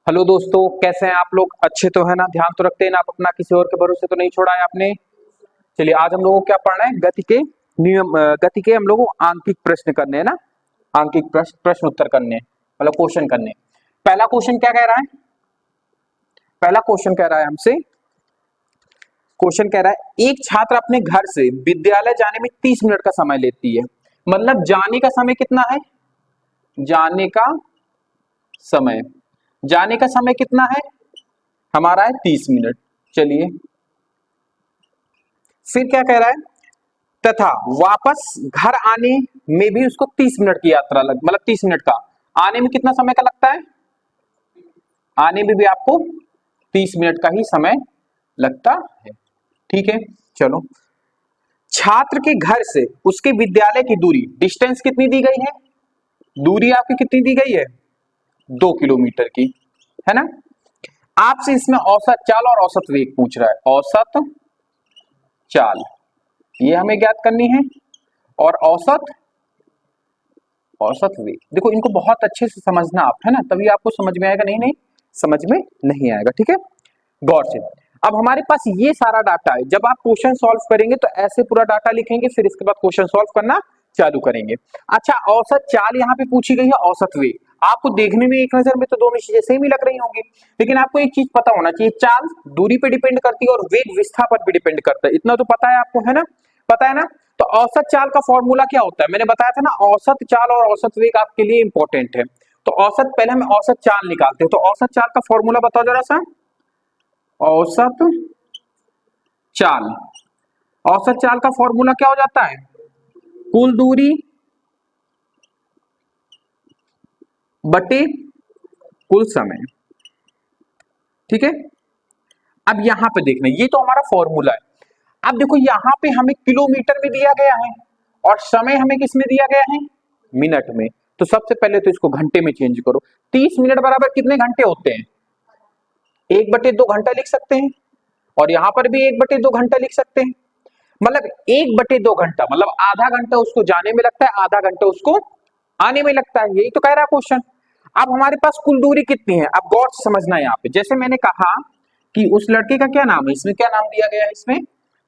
Hello दोस्तों, कैसे हैं आप लोग? अच्छे तो है ना? ध्यान तो रखते हैं ना? आप अपना किसी और के भरोसे तो नहीं छोड़ा है आपने? चलिए, आज हम लोगों को क्या पढ़ना है? गति के नियम, गति के हम लोगों को आंकिक प्रश्न करने हैं ना। आंकिक प्रश्न उत्तर करने, मतलब क्वेश्चन करने। पहला क्वेश्चन क्या कह रहा है? पहला क्वेश्चन कह रहा है हमसे, क्वेश्चन कह रहा है एक छात्र अपने घर से विद्यालय जाने में 30 मिनट का समय लेती है। मतलब जाने का समय कितना है? जाने का समय, जाने का समय कितना है हमारा? है 30 मिनट। चलिए, फिर क्या कह रहा है? तथा वापस घर आने में भी उसको 30 मिनट की यात्रा मतलब 30 मिनट का। आने में कितना समय का लगता है? आने में भी आपको 30 मिनट का ही समय लगता है। ठीक है, चलो। छात्र के घर से उसके विद्यालय की दूरी, डिस्टेंस कितनी दी गई है? दूरी आपकी कितनी दी गई है? 2 किलोमीटर की, है ना। आपसे इसमें औसत चाल और औसत वेग पूछ रहा है। औसत चाल ये हमें ज्ञात करनी है, और औसत औसत वेग। देखो, इनको बहुत अच्छे से समझना आप, है ना, तभी आपको समझ में आएगा। नहीं नहीं समझ में नहीं आएगा। ठीक है, गौर से। अब हमारे पास ये सारा डाटा है। जब आप क्वेश्चन सॉल्व करेंगे तो ऐसे पूरा डाटा लिखेंगे, फिर इसके बाद क्वेश्चन सॉल्व करना चालू करेंगे। अच्छा, औसत चाल यहाँ पे पूछी गई है, औसत वेग। आपको देखने में एक नजर में तो दोनों चीजें सेम ही लग रही होंगी, लेकिन आपको एक चीज पता होना चाहिए, चाल दूरी पे डिपेंड करती है और वेग विस्थापन पे डिपेंड करता है। इतना तो पता है आपको, है ना? पता है ना? तो औसत चाल का फॉर्मूला क्या होता है? मैंने बताया था ना, औसत चाल और औसत वेग आपके लिए इंपॉर्टेंट है। तो औसत, पहले हम औसत चाल निकालते हैं। तो औसत चाल का फॉर्मूला बताओ जरा सा। औसत चाल, औसत चाल का फॉर्मूला क्या हो जाता है? कुल दूरी बटे कुल समय। ठीक है, अब यहां पे देखना, ये तो हमारा फॉर्मूला है। अब देखो, यहां पे हमें किलोमीटर में दिया गया है और समय हमें किस में दिया गया है? मिनट में। तो सबसे पहले तो इसको घंटे में चेंज करो। 30 मिनट बराबर कितने घंटे होते हैं? 1/2 घंटा लिख सकते हैं, और यहां पर भी 1/2 घंटा लिख सकते हैं। मतलब 1/2 घंटा, मतलब आधा घंटा उसको जाने में लगता है, आधा घंटा उसको आने में लगता है। यही तो कह रहा है क्वेश्चन। अब हमारे पास कुल दूरी कितनी है? अब गौर से समझना है यहाँ पे। जैसे मैंने कहा कि उस लड़के का क्या नाम है, इसमें क्या नाम दिया गया है? इसमें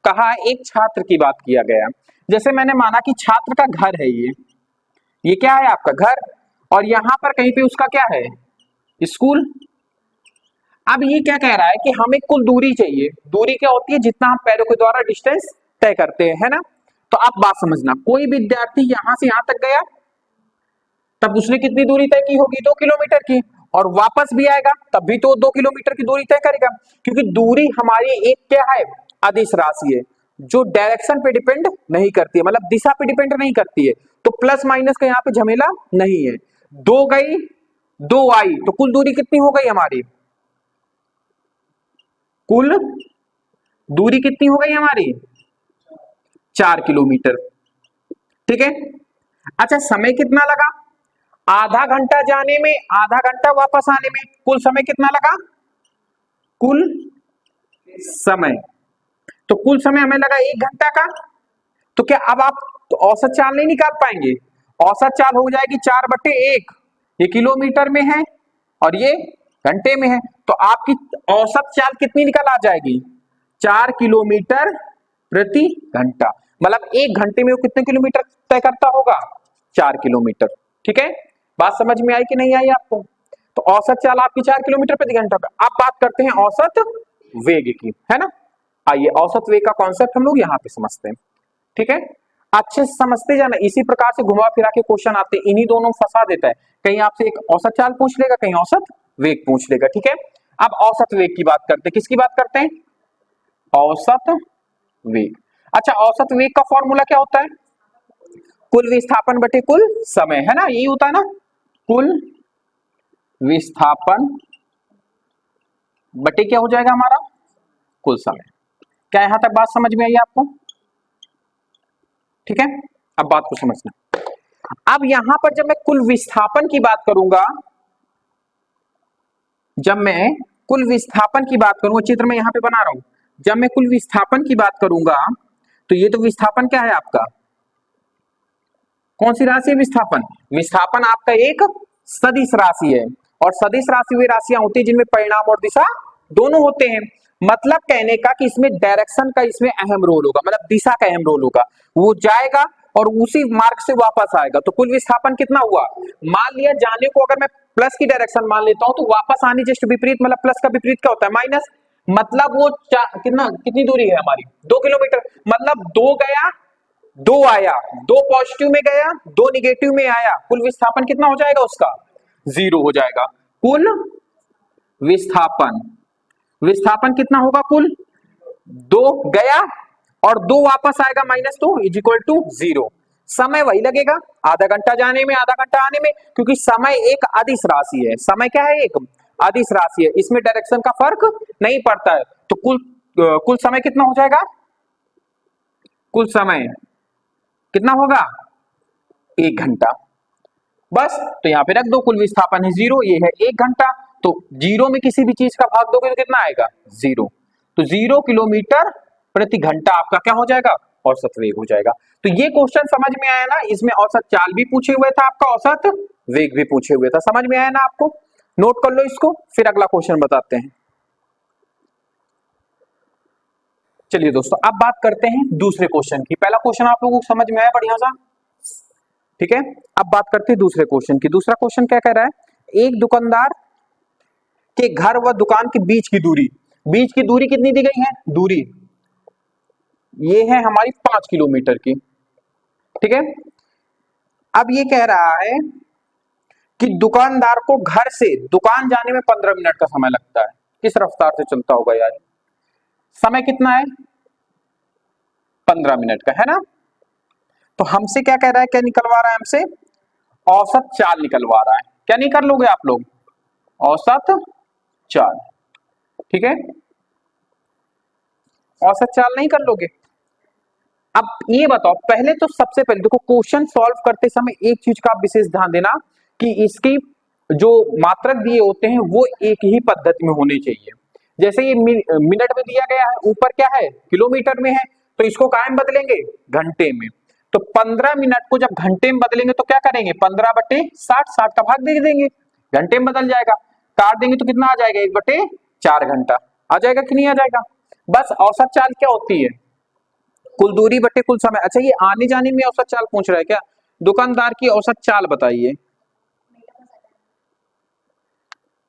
कहा एक छात्र की बात किया गया। जैसे मैंने माना कि छात्र का घर है, ये क्या है आपका? घर। और यहां पर कहीं पे उसका क्या है? स्कूल। अब ये क्या कह रहा है कि हमें कुल दूरी चाहिए। दूरी क्या होती है? जितना हम पैरों के द्वारा डिस्टेंस तय करते हैं, है ना। तो आप बात समझना, कोई विद्यार्थी यहां से यहां तक गया, तब उसने कितनी दूरी तय की होगी? 2 किलोमीटर की। और वापस भी आएगा तब भी तो 2 किलोमीटर की दूरी तय करेगा, क्योंकि दूरी हमारी एक क्या है? अदिश राशि है, जो डायरेक्शन पे डिपेंड नहीं करती है, मतलब दिशा पे डिपेंड नहीं करती है। तो प्लस माइनस का यहाँ पे झमेला नहीं है। 2 गई 2 आई, तो कुल दूरी कितनी हो गई हमारी? कुल दूरी कितनी हो गई हमारी? 4 किलोमीटर। ठीक है। अच्छा, समय कितना लगा? आधा घंटा जाने में, आधा घंटा वापस आने में। कुल समय कितना लगा? कुल समय, तो कुल समय हमें लगा 1 घंटा का। तो क्या अब आप तो औसत चाल नहीं निकाल पाएंगे? औसत चाल हो जाएगी 4/1। ये किलोमीटर में है और ये घंटे में है, तो आपकी औसत चाल कितनी निकल आ जाएगी? 4 किलोमीटर प्रति घंटा। मतलब 1 घंटे में वो कितने किलोमीटर तय करता होगा? 4 किलोमीटर। ठीक है, बात समझ में आई कि नहीं आई आपको? तो औसत चाल आपकी 4 किलोमीटर प्रति घंटा का। अब बात करते हैं औसत वेग की, है ना। आइए, औसत वेग का कॉन्सेप्ट हम लोग यहाँ पे समझते हैं। ठीक है, अच्छे से समझते जाना। इसी प्रकार से घुमा फिरा के क्वेश्चन आते हैं, इन्हीं दोनों में फंसा देता है। कहीं आपसे एक औसत चाल पूछ लेगा, कहीं औसत वेग पूछ लेगा। ठीक है, अब औसत वेग की बात करते हैं। किसकी बात करते हैं? औसत वेग। अच्छा, औसत वेग का फॉर्मूला क्या होता है? कुल विस्थापन बटे कुल समय, है ना। यही होता है ना, कुल विस्थापन बटे क्या हो जाएगा हमारा? कुल समय। क्या यहां तक बात समझ में आई आपको? ठीक है, अब बात को समझना। अब यहां पर जब मैं कुल विस्थापन की बात करूंगा, जब मैं कुल विस्थापन की बात करूंगा, चित्र में यहां पे बना रहा हूं, जब मैं कुल विस्थापन की बात करूंगा, तो ये तो विस्थापन क्या है आपका? कौन सी राशि है विस्थापन? विस्थापन आपका एक सदिश राशि है। और सदिश राशि वे राशियां होती है जिनमें परिणाम और दिशा दोनों होते हैं। मतलब कहने का कि इसमें डायरेक्शन का इसमें अहम रोल होगा, मतलब दिशा का अहम रोल होगा। वो जाएगा और उसी मार्ग से वापस आएगा। तो कुल विस्थापन कितना हुआ, मान लिया जाने को अगर मैं प्लस की डायरेक्शन मान लेता हूं तो वापस आने जस्ट विपरीत, मतलब प्लस का विपरीत क्या होता है, माइनस। मतलब वो कितनी दूरी है हमारी, 2 किलोमीटर। मतलब 2 गया 2 आया, 2 पॉजिटिव में गया 2 निगेटिव में आया, कुल विस्थापन कितना हो जाएगा उसका, 0 हो जाएगा। कुल विस्थापन, विस्थापन कितना होगा, कुल 2 गया और 2 वापस आएगा -2 इज इक्वल टू 0। समय वही लगेगा, आधा घंटा जाने में आधा घंटा आने में, क्योंकि समय एक अदिश राशि है। समय क्या है, एक अदिश राशि है, इसमें डायरेक्शन का फर्क नहीं पड़ता है। तो कुल समय कितना हो जाएगा, कुल समय कितना होगा, 1 घंटा। बस तो यहां पे रख दो, कुल विस्थापन है 0, ये है 1 घंटा। तो 0 में किसी भी चीज का भाग दोगे तो कितना आएगा, 0। तो 0 किलोमीटर प्रति घंटा आपका क्या हो जाएगा, औसत वेग हो जाएगा। तो ये क्वेश्चन समझ में आया ना, इसमें औसत चाल भी पूछे हुए था, आपका औसत वेग भी पूछे हुए था। समझ में आया ना आपको, नोट कर लो इसको, फिर अगला क्वेश्चन बताते हैं। चलिए दोस्तों, अब बात करते हैं दूसरे क्वेश्चन की। पहला क्वेश्चन आप लोगों को समझ में आया बढ़िया सा, ठीक है। अब बात करते हैं दूसरे क्वेश्चन की। दूसरा क्वेश्चन क्या कह रहा है, एक दुकानदार के घर व दुकान के बीच की दूरी, बीच की दूरी कितनी दी गई है, दूरी ये है हमारी 5 किलोमीटर की, ठीक है। अब ये कह रहा है कि दुकानदार को घर से दुकान जाने में 15 मिनट का समय लगता है। किस रफ्तार से चलता होगा यार, समय कितना है, 15 मिनट का, है ना। तो हमसे क्या कह रहा है, क्या निकलवा रहा है हमसे, औसत चाल निकलवा रहा है। क्या नहीं कर लोगे आप लोग, औसत चाल, ठीक है। औसत चाल नहीं कर लोगे। अब ये बताओ, पहले तो सबसे पहले देखो, क्वेश्चन सॉल्व करते समय एक चीज का आप विशेष ध्यान देना कि इसकी जो मात्रक दिए होते हैं वो एक ही पद्धति में होने चाहिए। जैसे ये मिनट में दिया गया है, ऊपर क्या है, किलोमीटर में है, तो इसको कायम बदलेंगे घंटे में। तो 15 मिनट को जब घंटे में बदलेंगे तो क्या करेंगे, 15/60, 60 का भाग दे देंगे, घंटे में बदल जाएगा। काट देंगे तो कितना आ जाएगा, 1/4 घंटा आ जाएगा कि नहीं आ जाएगा। बस औसत चाल क्या होती है, कुल दूरी बटे कुल समय। अच्छा, ये आने जाने में औसत चाल पूछ रहा है क्या, दुकानदार की औसत चाल बताइए।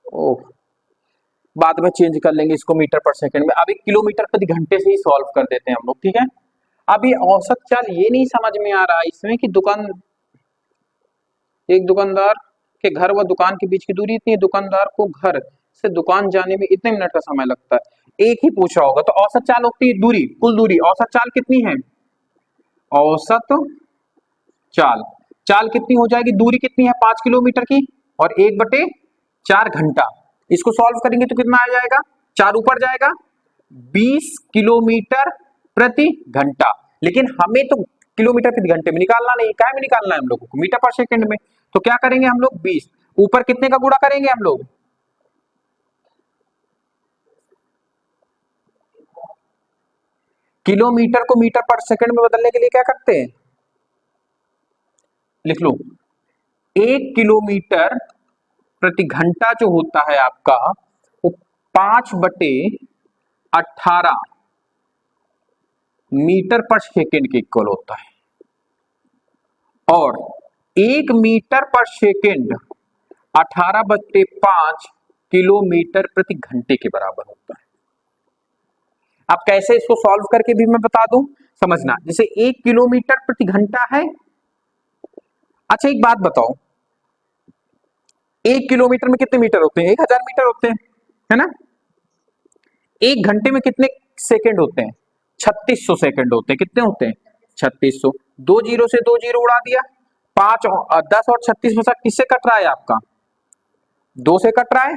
ओह, बाद में चेंज कर लेंगे इसको मीटर पर सेकंड में, अभी किलोमीटर प्रति घंटे से ही सॉल्व कर देते हैं हम लोग, ठीक है। अब ये औसत चाल ये नहीं समझ में आ रहा है इसमें कि एक दुकानदार के घर व दुकान के बीच की दूरी इतनी है, दुकानदार को घर से दुकान जाने में इतने मिनट का समय लगता है, एक ही पूछा होगा। तो औसत चाल होती है दूरी, कुल दूरी, औसत चाल कितनी है, औसत चाल, चाल कितनी हो जाएगी, दूरी कितनी है 5 किलोमीटर की और 1/4 घंटा। इसको सॉल्व करेंगे तो कितना आ जाएगा, 4 ऊपर जाएगा, 20 किलोमीटर प्रति घंटा। लेकिन हमें तो किलोमीटर प्रति घंटे में निकालना नहीं, क्या में निकालना है हम लोगों को, मीटर पर सेकंड में। तो क्या करेंगे हम लोग, 20 ऊपर कितने का गुणा करेंगे हम लोग, किलोमीटर को मीटर पर सेकंड में बदलने के लिए क्या करते हैं, लिख लो, 1 किलोमीटर प्रति घंटा जो होता है आपका वो 5/18 मीटर पर सेकंड के इक्वल होता है, और 1 मीटर पर सेकंड 18/5 किलोमीटर प्रति घंटे के बराबर होता है। अब कैसे इसको सॉल्व करके भी मैं बता दूं, समझना। जैसे 1 किलोमीटर प्रति घंटा है। अच्छा एक बात बताओ, 1 किलोमीटर में कितने मीटर होते हैं, 1000 मीटर होते हैं, है ना। 1 घंटे में कितने सेकंड होते हैं, 3600 सेकंड होते हैं। कितने होते हैं, 3600। 2 जीरो से 2 जीरो उड़ा दिया, 5 10 और 36 में से किससे कट रहा है आपका, 2 से कट रहा है।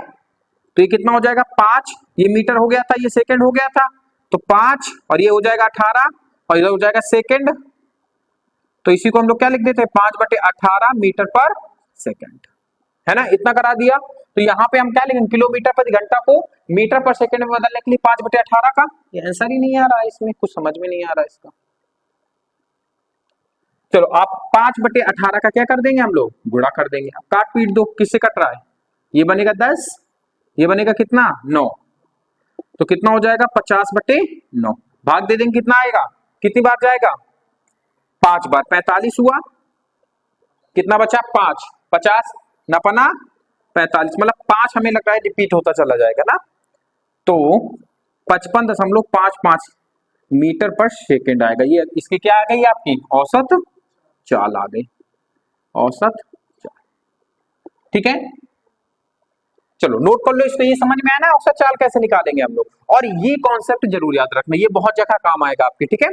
तो ये कितना हो जाएगा, 5, ये मीटर हो गया था, ये सेकंड हो गया था, तो 5 और ये हो जाएगा 18 और इधर हो जाएगा सेकंड। तो इसी को हम लोग क्या लिख देते हैं, 5/18 मीटर पर सेकंड, है ना। इतना करा दिया। तो यहाँ पे हम क्या लिखेंगे, किलोमीटर प्रति घंटा को मीटर पर सेकंड में बदलने के लिए 5/18 का। ये आंसर ही नहीं आ रहा है, इसमें कुछ समझ में नहीं आ रहा है इसका। चलो आप 5/18 का क्या कर देंगे हम लोग, गुणा कर देंगे। अब काट पीट दो, किससे कट रहा है, ये बनेगा 10, ये बनेगा कितना 9, तो कितना हो जाएगा 50/9, भाग दे देंगे कितना आएगा, कितनी बार जाएगा 5 बार, 45 हुआ, कितना बचा 5, 50 नपना 45, मतलब 5 हमें लग रहा है रिपीट होता चला जाएगा ना, तो 55.55 मीटर पर सेकेंड आएगा। ये इसकी क्या आ गई आपकी औसत चाल आ गई, औसत चाल। ठीक है, चलो नोट कर लो इसको, ये समझ में आया ना औसत चाल कैसे निकालेंगे हम लोग, और ये कॉन्सेप्ट जरूर याद रखना, ये बहुत जगह काम आएगा आपके। ठीक है,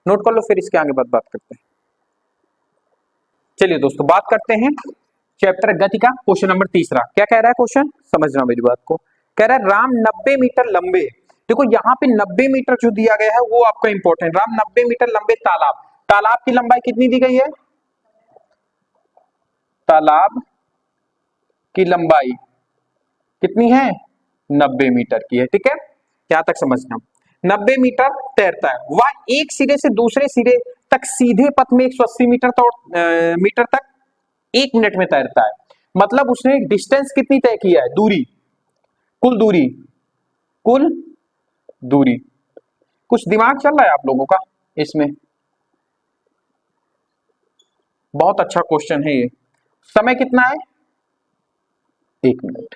नोट कर लो, फिर इसके आगे बात करते हैं। चलिए दोस्तों बात करते हैं चैप्टर गति का, क्वेश्चन नंबर 3। क्या कह रहा है क्वेश्चन, समझना मेरी बात को। कह रहा है राम 90 मीटर लंबे, देखो यहाँ पे 90 मीटर जो दिया गया है वो आपका इंपॉर्टेंट, राम 90 मीटर लंबे तालाब, तालाब की लंबाई कितनी दी गई है, तालाब की लंबाई कितनी है 90 मीटर की है। ठीक है, यहां तक समझना, 90 मीटर तैरता है, वह एक सिरे से दूसरे सिरे तक सीधे पथ में 180 मीटर तक 1 मिनट में तैरता है, मतलब उसने डिस्टेंस कितनी तय किया है, दूरी, कुल दूरी, कुल दूरी। कुछ दिमाग चल रहा है आप लोगों का इसमें, बहुत अच्छा क्वेश्चन है ये। समय कितना है 1 मिनट,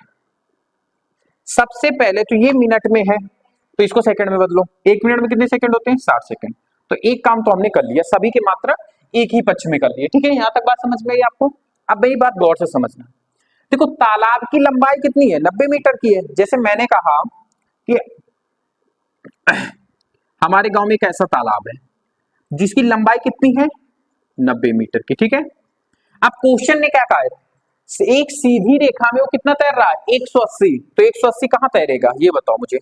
सबसे पहले तो ये मिनट में है तो इसको सेकंड में बदलो, 1 मिनट में कितने सेकंड होते हैं 60 सेकंड, तो एक काम तो हमने कर लिया, सभी के मात्रा एक ही पक्ष में कर लिए। ठीक है, यहां तक बात समझ में आई आपको। अब मेरी बात गौर से समझना, देखो तालाब की लंबाई कितनी है 90 मीटर की है, जैसे मैंने कहा कि हमारे गांव में एक ऐसा तालाब है जिसकी लंबाई कितनी है 90 मीटर की। ठीक है, अब क्वेश्चन ने क्या कहा है, एक सीधी रेखा में वो कितना तैर रहा है 180, तो 180 कहां तैरेगा ये बताओ मुझे,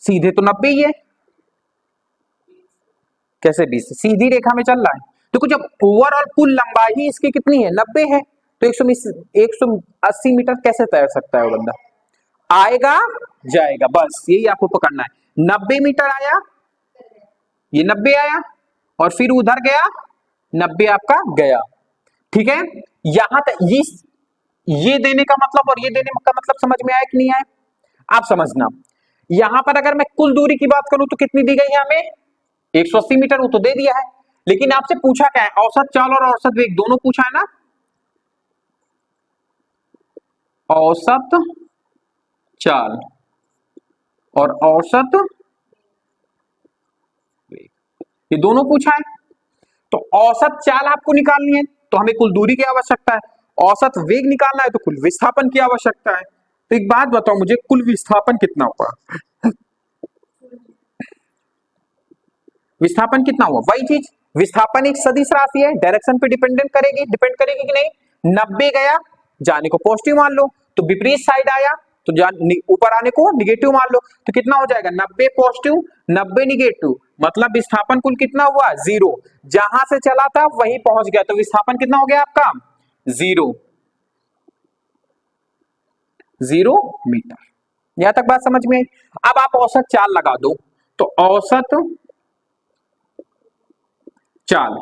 सीधे तो 90 ही है, कैसे 20 सीधी रेखा में चल रहा है, देखो जब ओवरऑल कुल लंबाई ही इसकी कितनी है 90 है, तो 180 मीटर कैसे तैर सकता है वो बंदा, आएगा जाएगा, बस यही आपको पकड़ना है। 90 मीटर आया, ये 90 आया और फिर उधर गया 90 आपका गया। ठीक है, यहां तक ये देने का मतलब और ये देने का मतलब समझ में आया कि नहीं आया, आप समझना। यहां पर अगर मैं कुल दूरी की बात करूं तो कितनी दी गई है हमें 180 मीटर, वो तो दे दिया है, लेकिन आपसे पूछा क्या है, औसत चाल और औसत वेग दोनों पूछा है ना, औसत चाल और औसत वेग, ये दोनों पूछा है, तो औसत चाल आपको निकालनी है तो हमें कुल दूरी की आवश्यकता है, औसत वेग निकालना है तो कुल विस्थापन की आवश्यकता है। तो एक बात बताओ मुझे, कुल विस्थापन कितना हुआ, विस्थापन कितना हुआ, वही चीज, विस्थापन एक सदिश राशि है, डायरेक्शन पे डिपेंड करेगी कि नहीं, 90 गया जाने को पॉजिटिव मान लो, तो विपरीत साइड आया तो ऊपर आने को निगेटिव मान लो, तो कितना हो जाएगा 90 पॉजिटिव 90 निगेटिव, मतलब विस्थापन कुल कितना हुआ 0, जहां से चला था वहीं पहुंच गया, तो विस्थापन कितना हो गया आपका 0 मीटर। यहां तक बात समझ में आई। अब आप औसत चाल लगा दो, तो औसत चाल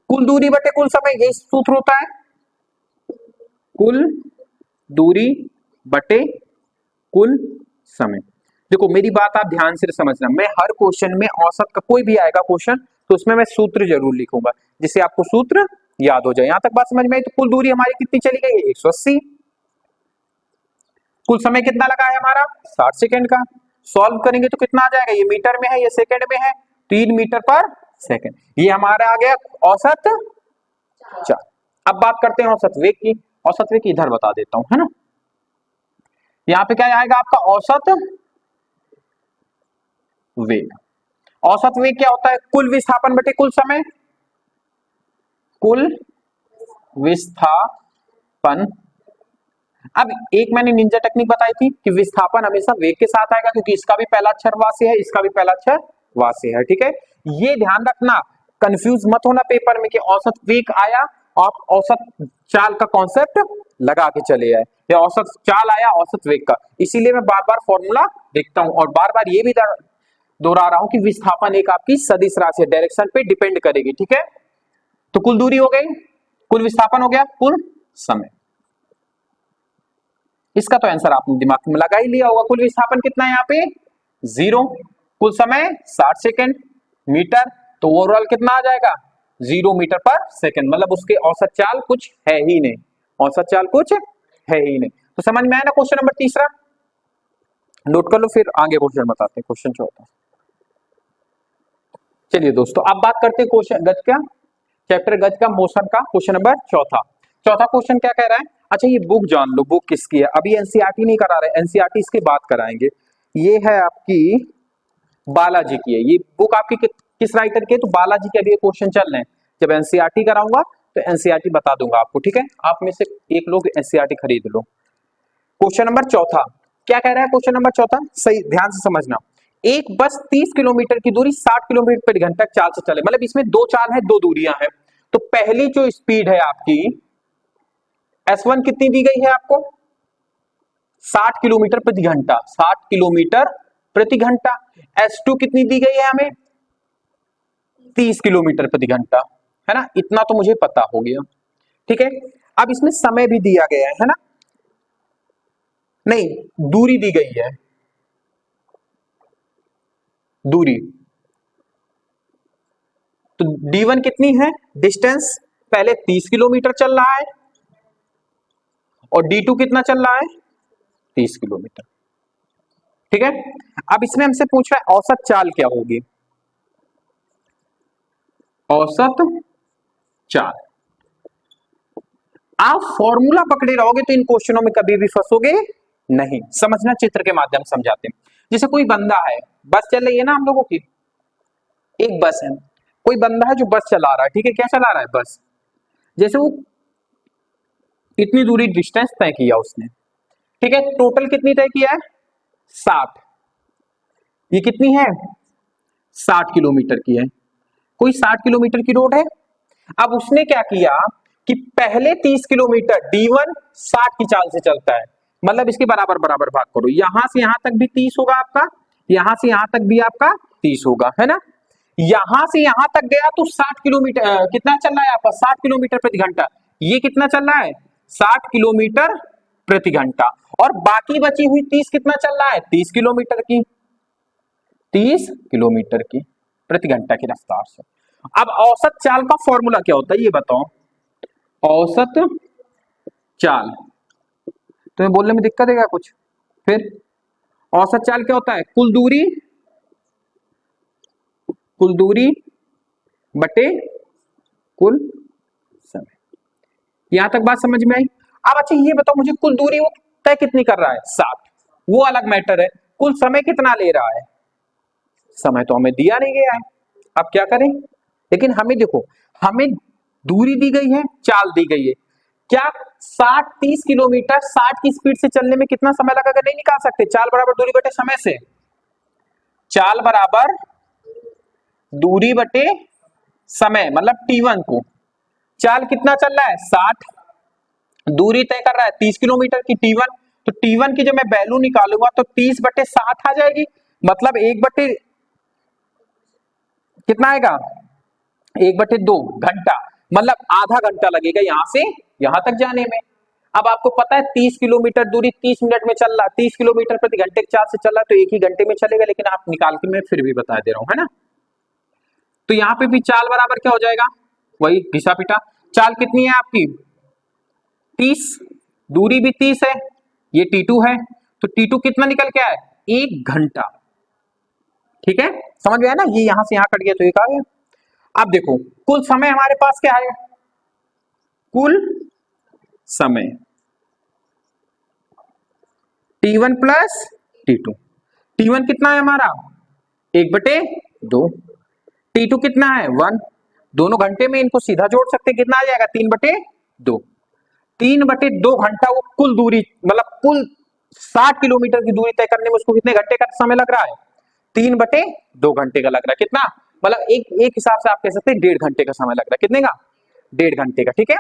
कुल दूरी बटे कुल समय, यही सूत्र होता है, कुल दूरी बटे कुल समय। देखो मेरी बात आप ध्यान से समझना, मैं हर क्वेश्चन में औसत का कोई भी आएगा क्वेश्चन तो उसमें मैं सूत्र जरूर लिखूंगा जिससे आपको सूत्र याद हो जाए। यहां तक बात समझ में आई, तो कुल दूरी हमारी कितनी चली गई है 180, कुल समय कितना लगा है हमारा 60 सेकंड का, सॉल्व करेंगे तो कितना आ जाएगा, ये मीटर में है ये सेकंड में है, 3 मीटर पर सेकंड, ये हमारा आ गया औसत चाल। अब बात करते हैं औसत वेग की, औसत वेग इधर बता देता हूं, है ना, यहां पे क्या आएगा आपका औसत वेग। औसत वेग क्या होता है, कुल विस्थापन बटे कुल समय, कुल विस्थापन। अब एक मैंने निंजा टेक्निक बताई थी कि विस्थापन हमेशा वेग के साथ आएगा, क्योंकि इसका भी पहला अक्षर वा से है, इसका भी पहला अक्षर वा से है। ठीक है, ये ध्यान रखना, कंफ्यूज मत होना पेपर में कि औसत वेग आया आप औसत चाल का कॉन्सेप्ट लगा के चले आए, या औसत चाल आया औसत वेग का, इसीलिए मैं बार बार फॉर्मूला लिखता हूं और बार बार ये भी दोहरा रहा हूं कि विस्थापन एक आपकी सदिश राशि है, डायरेक्शन पे डिपेंड करेगी। ठीक है, तो कुल दूरी हो गई, कुल विस्थापन हो गया, कुल समय। इसका तो आंसर आपने दिमाग में लगा ही लिया होगा। कुल विस्थापन कितना है यहाँ पे 0, कुल समय 60 सेकेंड मीटर, तो ओवरऑल कितना आ जाएगा 0 मीटर पर सेकेंड, मतलब उसके औसत चाल कुछ है ही नहीं, औसत चाल कुछ है ही नहीं। तो समझ में आया ना क्वेश्चन नंबर तीसरा, नोट कर लो, फिर आगे क्वेश्चन बताते हैं, क्वेश्चन चौथा। चलिए दोस्तों अब बात करते हैं क्वेश्चन गति का, चैप्टर गति का मोशन का, क्वेश्चन नंबर चौथा। चौथा क्वेश्चन क्या कह रहा है, अच्छा ये बुक जान लो, बुक किसकी है, अभी एनसीईआरटी नहीं करा रहे, एनसीईआरटी इसके बाद कराएंगे। ये है आपकी बालाजी की है, ये बुक आपकी किस राइटर की है, तो बालाजी के अभी क्वेश्चन चल रहे हैं, जब एनसीईआरटी कराऊंगा तो एनसीईआरटी बता दूंगा आपको, ठीक है। आप में से एक लोग एनसीईआरटी खरीद लो। क्वेश्चन नंबर चौथा क्या कह रहा है, क्वेश्चन नंबर चौथा सही ध्यान से समझना। एक बस 30 किलोमीटर की दूरी 60 किलोमीटर प्रति घंटा चाल से चले, मतलब इसमें दो चाल है, दो दूरियां हैं। तो पहली जो स्पीड है आपकी S1 कितनी दी गई है आपको 60 किलोमीटर प्रति घंटा, 60 किलोमीटर प्रति घंटा। S2 कितनी दी गई है हमें 30 किलोमीटर प्रति घंटा, है ना, इतना तो मुझे पता हो गया, ठीक है। अब इसमें समय भी दिया गया है ना, नहीं दूरी दी गई है, दूरी, तो D1 कितनी है डिस्टेंस, पहले 30 किलोमीटर चल रहा है, और D2 कितना चल रहा है 30 किलोमीटर, ठीक है। अब इसमें हमसे पूछ रहा है औसत चाल क्या होगी, औसत चाल। आप फॉर्मूला पकड़े रहोगे तो इन क्वेश्चनों में कभी भी फंसोगे नहीं, समझना, चित्र के माध्यम से समझाते हैं। जैसे कोई बंदा है, बस चल रही है ना हम लोगों की, एक बस है, कोई बंदा है जो बस चला रहा है, ठीक है, क्या चला रहा है बस, जैसे वो इतनी दूरी डिस्टेंस तय किया उसने, ठीक है, टोटल कितनी तय किया है 60, ये कितनी है 60 किलोमीटर की है, कोई 60 किलोमीटर की रोड है। अब उसने क्या किया कि पहले 30 किलोमीटर D1 60 की चाल से चलता है, मतलब इसके बराबर बराबर भाग करो, यहां से यहां तक भी 30 होगा आपका, यहां से यहां तक भी आपका 30 होगा, है ना, यहां से यहां तक गया तो 60 किलोमीटर कितना चल रहा है आपका 60 किलोमीटर प्रति घंटा, ये कितना चल रहा है 60 किलोमीटर प्रति घंटा, और बाकी बची हुई 30 कितना चल रहा है 30 किलोमीटर की, 30 किलोमीटर की प्रति घंटा की रफ्तार से। अब औसत चाल का फॉर्मूला क्या होता है ये बताओ, औसत चाल, तुम्हें बोलने में दिक्कत है क्या कुछ, फिर औसत चाल क्या होता है कुल दूरी बटे कुल समय, यहां तक बात समझ में आई। अब अच्छा ये बताओ मुझे कुल दूरी वो तय कितनी कर रहा है 60, वो अलग मैटर है, कुल समय कितना ले रहा है, समय तो हमें दिया नहीं गया है, अब क्या करें, लेकिन हमें देखो हमें दूरी दी गई है, चाल दी गई है, क्या 60-30 किलोमीटर 60 की स्पीड से चलने में कितना समय लगेगा नहीं निकाल सकते, चाल बराबर दूरी बटे समय से, चाल बराबर दूरी बटे समय, मतलब T1 को, चाल कितना चल रहा है 60, दूरी तय कर रहा है 30 किलोमीटर की T1, तो T1 की जब मैं वैल्यू निकालूंगा तो 30 बटे 60 आ जाएगी, मतलब 1 बटे कितना आएगा 1/2 घंटा, मतलब आधा घंटा लगेगा यहां से यहां तक जाने में। अब आपको पता है 30 किलोमीटर दूरी 30 मिनट में चल रहा, 30 किलोमीटर प्रति घंटे के चाल से चल रहा है, तो 1 ही घंटे में चलेगा, लेकिन आप निकाल के मैं फिर भी बता दे रहा हूं, है ना। तो यहाँ पे भी चाल बराबर क्या हो जाएगा, वही घिसा पिटा, चाल कितनी है आपकी 30, दूरी भी 30 है, ये T2 है, तो T2 कितना निकल के आया 1 घंटा, ठीक है, समझ में आया ना, ये यहां से यहां कट गया तो एक आ गया। अब देखो कुल समय हमारे पास क्या है, कुल समय T1 प्लस T2, T1 कितना है हमारा 1/2, T2 कितना है 1, दोनों घंटे में इनको सीधा जोड़ सकते हैं, कितना आ जाएगा 3/2, 3/2 घंटा वो कुल दूरी, मतलब कुल 60 किलोमीटर की दूरी तय करने में उसको कितने घंटे का समय लग रहा है 3/2 घंटे का लग रहा है, कितना, मतलब एक हिसाब से आप कह सकते हैं 1.5 घंटे का समय लग रहा है, कितने का 1.5 घंटे का, ठीक है,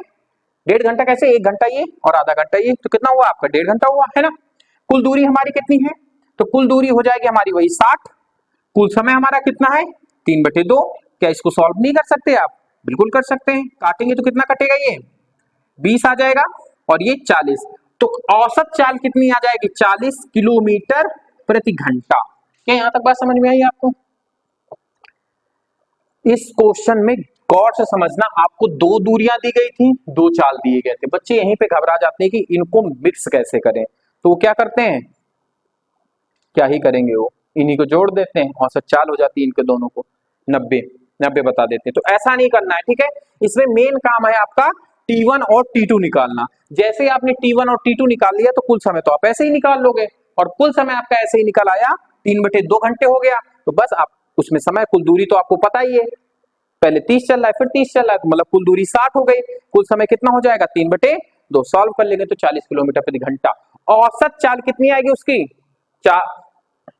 1.5 घंटा कैसे, 1 घंटा ये और आधा घंटा ये, तो कितना हुआ आपका 1.5 घंटा हुआ, है ना। कुल दूरी हमारी कितनी है, तो कुल दूरी हो जाएगी हमारी वही 60, कुल समय हमारा कितना है 3/2, क्या इसको सॉल्व नहीं कर सकते आप, बिल्कुल कर सकते हैं, काटेंगे तो कितना कटेगा ये 20 आ जाएगा और ये 40, तो औसत चाल कितनी आ जाएगी? 40 किलोमीटर प्रति घंटा। क्या यहां तक बात समझ में आई आपको? इस क्वेश्चन में गौर से समझना, आपको दो दूरियां दी गई थी, दो चाल दिए गए थे। बच्चे यहीं पे घबरा जाते हैं कि इनको मिक्स कैसे करें, तो वो क्या करते हैं, क्या ही करेंगे, वो इन्हीं को जोड़ देते हैं, औसत चाल हो जाती है इनके दोनों को 90 बता देते हैं। तो ऐसा नहीं करना है, ठीक है। इसमें मेन काम है आपका T1 और T2 निकालना। जैसे ही आपने T1 और T2 निकाल लिया तो कुल समय तो आप ऐसे ही निकाल लोगे, और कुल समय आपका ऐसे ही निकल आया, 3/2 घंटे हो गया। तो बस आप उसमें समय, कुल दूरी तो आपको पता ही है, पहले 30 चल रहा है फिर 30 चल रहा है, तो मतलब कुल दूरी 60 हो गई। कुल समय कितना हो जाएगा? 3/2 सॉल्व कर लेंगे तो 40 किलोमीटर प्रति घंटा। औसत चाल कितनी आएगी उसकी?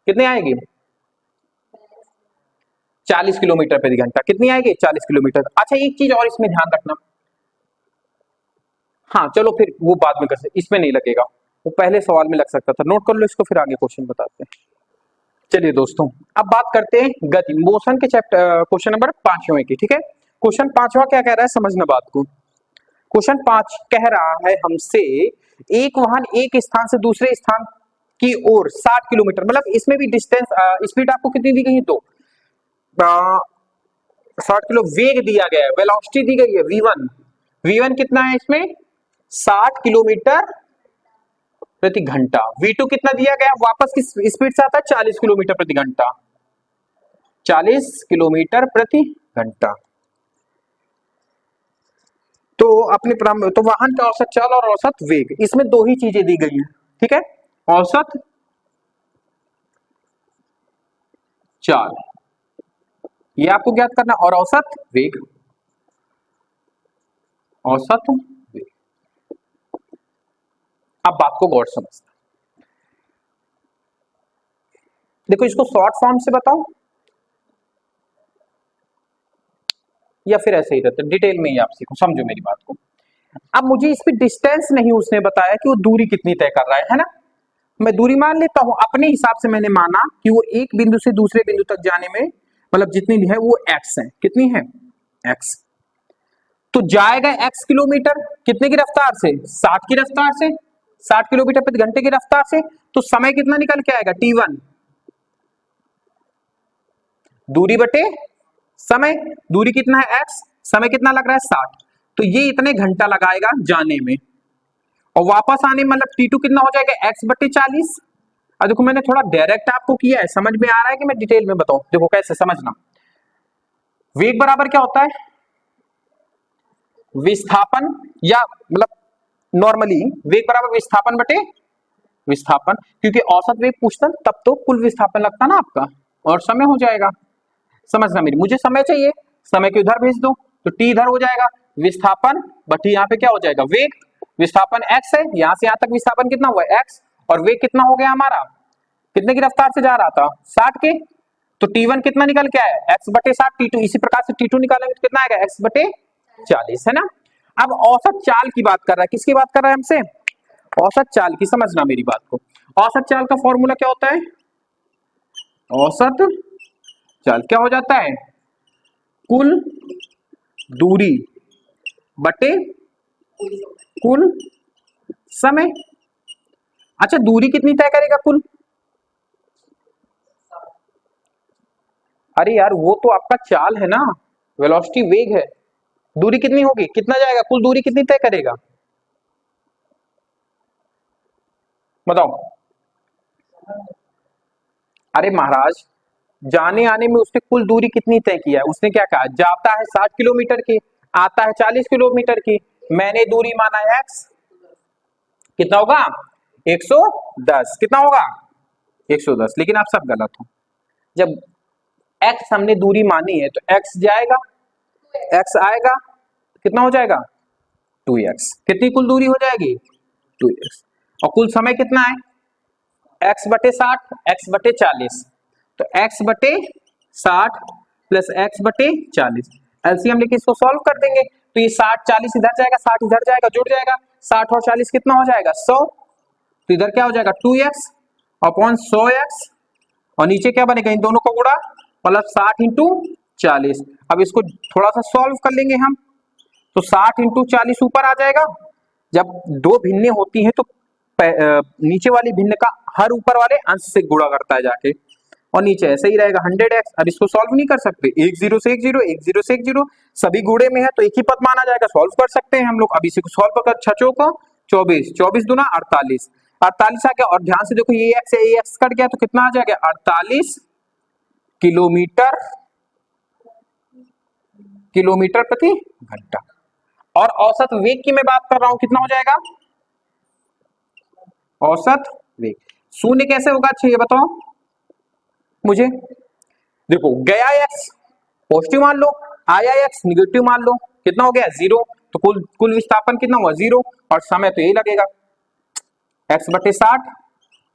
कितनी आएगी? 40 किलोमीटर प्रति घंटा। कितनी आएगी? 40 किलोमीटर। अच्छा एक चीज और इसमें ध्यान रखना, हाँ चलो फिर वो बाद में कर सकते, इसमें नहीं लगेगा, वो पहले सवाल में लग सकता था। नोट कर लो इसको, फिर आगे क्वेश्चन बताते हैं। चलिए दोस्तों, अब बात करते हैं गति, मोशन के चैप्टर क्वेश्चन नंबर 5वें की, ठीक है। क्वेश्चन 5वां क्या कह रहा है, समझना बात को। क्वेश्चन 5 कह रहा है हमसे, एक वाहन एक स्थान से दूसरे स्थान की ओर 60 किलोमीटर, मतलब इसमें भी डिस्टेंस, स्पीड आपको कितनी दी गई है? 2, 60 किलो वेग दिया गया है, वेलोसिटी दी गई है V1। V1 कितना है इसमें? 60 किलोमीटर प्रति घंटा। V2 कितना दिया गया? वापस किस स्पीड से आता है? 40 किलोमीटर प्रति घंटा। 40 किलोमीटर प्रति घंटा। तो अपने तो वाहन का औसत चाल और औसत वेग, इसमें दो ही चीजें दी गई हैं, ठीक है। औसत चाल ये आपको ज्ञात करना, और औसत वेग, औसत वेग। अब बात को गौर समझना, देखो इसको शॉर्ट फॉर्म से बताऊं या फिर ऐसे ही रहता, डिटेल में ही आप सीखो, समझो मेरी बात को। अब मुझे इस पे डिस्टेंस नहीं उसने बताया कि वो दूरी कितनी तय कर रहा है ना। मैं दूरी मान लेता हूं अपने हिसाब से, मैंने माना कि वो एक बिंदु से दूसरे बिंदु तक जाने में मतलब जितनी भी है वो x है। कितनी है? x। तो जाएगा x किलोमीटर, कितने की रफ्तार से? 60 की रफ्तार से, 60 किलोमीटर प्रति घंटे की रफ्तार से। तो समय कितना निकल के आएगा? T1 दूरी बटे समय, दूरी कितना है? x, समय कितना लग रहा है? 60। तो ये इतने घंटा लगाएगा जाने में, और वापस आने में मतलब T2 कितना हो जाएगा? x बटे 40। अब देखो मैंने थोड़ा डायरेक्ट आपको किया है, समझ में आ रहा है कि मैं डिटेल में बताऊं? देखो कैसे समझना, वेग बराबर क्या होता है? विस्थापन, या मतलब नॉर्मली वेग बराबर विस्थापन बटे विस्थापन, क्योंकि औसत वेग पूछता तब तो कुल विस्थापन लगता ना आपका, और समय हो जाएगा। समझना मेरी, मुझे समय चाहिए, समय को इधर भेज दो तो t इधर हो जाएगा, विस्थापन बटी यहाँ पे क्या हो जाएगा? वेग। विस्थापन x है, यहां से यहां तक विस्थापन कितना हुआ? x, और वेग कितना हो गया हमारा? कितने की रफ्तार से जा रहा था? 60 के। तो T1 कितना निकल के आया? x बटे 60। T2 इसी प्रकार से T2 निकालेंगे तो कितना आएगा? x बटे 40, है ना। अब औसत चाल की बात कर रहा है, किसकी बात कर रहा है हमसे? औसत चाल की। समझना मेरी बात को, औसत चाल का फॉर्मूला क्या होता है? औसत चाल क्या हो जाता है? कुल दूरी बटे कुल समय। अच्छा दूरी कितनी तय करेगा कुल? अरे यार वो तो आपका चाल है ना, वेलोसिटी वेग है, दूरी कितनी होगी? कितना जाएगा? कुल दूरी कितनी तय करेगा? बताओ। अरे महाराज जाने आने में उसने कुल दूरी कितनी तय किया है? उसने क्या कहा? जाता है 60 किलोमीटर की, आता है 40 किलोमीटर की, मैंने दूरी माना है x, कितना होगा? 110। कितना होगा? 110। लेकिन आप सब गलत हो, जब x हमने दूरी मानी है तो x जाएगा, x आएगा, कितना हो जाएगा? 2x। कितनी कुल दूरी हो जाएगी? 2x। और कुल समय कितना है? x बटे 60, x बटे 40। तो x बटे 60 प्लस x बटे 40, एलसीएम लेके इसको सॉल्व कर देंगे। तो ये 60 40 इधर जाएगा, 60 इधर जाएगा, जुड़ जाएगा, 60 और 40 कितना हो जाएगा? 100। तो इधर क्या हो जाएगा? 2x अपॉन 100x, और नीचे क्या बनेगा? इन दोनों को गुणा, मतलब 60 इंटू 40। अब इसको थोड़ा सा सॉल्व कर लेंगे हम, तो 60 इंटू 40 ऊपर आ जाएगा। जब दो भिन्नें होती हैं तो नीचे वाली भिन्न का हर ऊपर वाले अंश से गुणा करता है जाके, और नीचे ऐसे ही रहेगा 100x। अब इसको सॉल्व नहीं कर सकते, एक जीरो से एक जीरो, एक जीरो से एक जीरो, सभी गुणे में है तो एक ही पद माना जाएगा, सॉल्व कर सकते हैं हम लोग। अब इसी को सॉल्व कर, 6 को 24, 24 दूना 48, 48 आ गया। और ध्यान से देखो ये x है, ये x कट गया तो कितना आ जाएगा 48 किलोमीटर, किलोमीटर प्रति घंटा। और औसत वेग की मैं बात कर रहा हूं, कितना हो जाएगा औसत वेग। शून्य कैसे होगा, अच्छा ये बताओ मुझे। देखो गया x पॉजिटिव मान लो, आया x निगेटिव मान लो, कितना हो गया 0, तो कुल विस्थापन कितना हुआ 0, और समय तो यही लगेगा x/60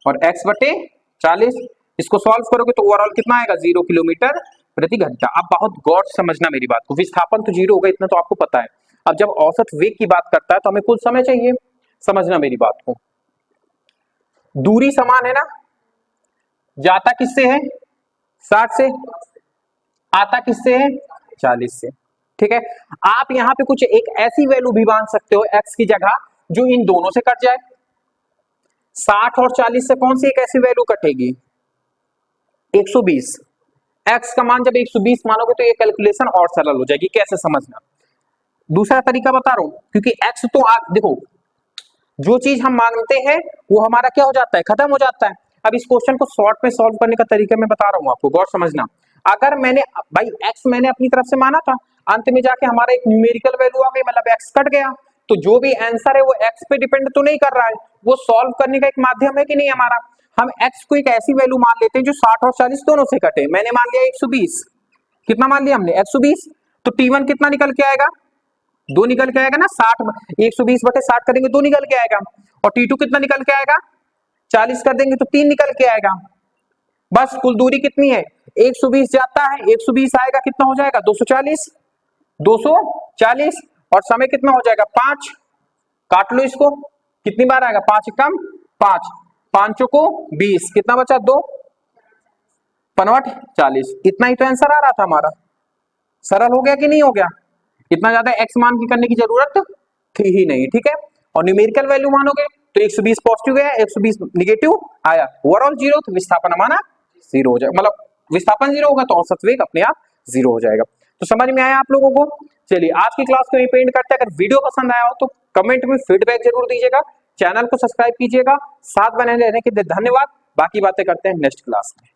और x/40। इसको सॉल्व करोगे तो ओवरऑल कितना आएगा 0 किलोमीटर प्रति घंटा। अब बहुत गौर से समझना मेरी बात को, विस्थापन तो 0 होगा इतना तो आपको पता है। अब जब औसत वेग की बात करता है तो हमें कुल समय चाहिए, समझना मेरी बात को। दूरी समान है ना, जाता किससे है 60 से, आता किससे है 40 से, ठीक है। आप यहां पे कुछ एक ऐसी वैल्यू भी मान सकते हो x की जगह जो इन दोनों से कट जाए। 60 और 40 से कौन सी एक ऐसी वैल्यू कटेगी 120। x का मान जब 120 मानोगे तो ये कैलकुलेशन और सरल हो जाएगी। कैसे समझना, दूसरा तरीका बता रहा हूं, क्योंकि x तो आप देखो जो चीज हम मांगते हैं वो हमारा क्या हो जाता है खत्म हो जाता है। अब इस क्वेश्चन को शॉर्ट में सॉल्व करने का तरीका मैं बता रहा हूं आपको, गौर समझना। अगर मैंने भाई x मैंने अपनी तरफ से माना था, अंत में जाके हमारा एक न्यूमेरिकल वैल्यू आ गई, मतलब x कट गया, तो जो भी आंसर है वो x पे डिपेंड तो नहीं कर रहा है, वो सॉल्व करने का एक माध्यम है कि नहीं हमारा। हम x को एक ऐसी वैल्यू मान लेते हैं जो 60 और 40 दोनों से कटे। मैंने मान लिया 120, कितना मान लिया हमने 120, तो T1 कितना निकल के आएगा 2 निकल के आएगा ना, 60 120/60 करेंगे 2 निकल के आएगा, और T2 कितना निकल के आएगा 40 कर देंगे तो 3 निकल के आएगा। बस कुल दूरी कितनी है 120 जाता है, 120 आएगा कितना हो जाएगा 240, 240, और समय कितना हो जाएगा 5, काट लो इसको, कितनी बार आएगा 5 कम 5, 5 को 20, कितना बचा 2 55 40। इतना ही तो आंसर आ रहा था हमारा। सरल हो गया कि नहीं हो गया, इतना ज्यादा x मान की करने की जरूरत थी ही नहीं, ठीक है। और न्यूमेरिकल वैल्यू मानोगे तो 120 पॉजिटिव गया 120 निगेटिव आया, ओवरऑल 0, तो विस्थापन हमारा 0 हो जाएगा, मतलब विस्थापन 0 होगा तो औसत वेग अपने आप 0 हो जाएगा। तो समझ में आया आप लोगों को। चलिए आज की क्लास को यहीं पे एंड करते हैं। अगर वीडियो पसंद आया हो तो कमेंट में फीडबैक जरूर दीजिएगा, चैनल को सब्सक्राइब कीजिएगा, साथ बने रहने के लिए धन्यवाद। बाकी बातें करते हैं नेक्स्ट क्लास में।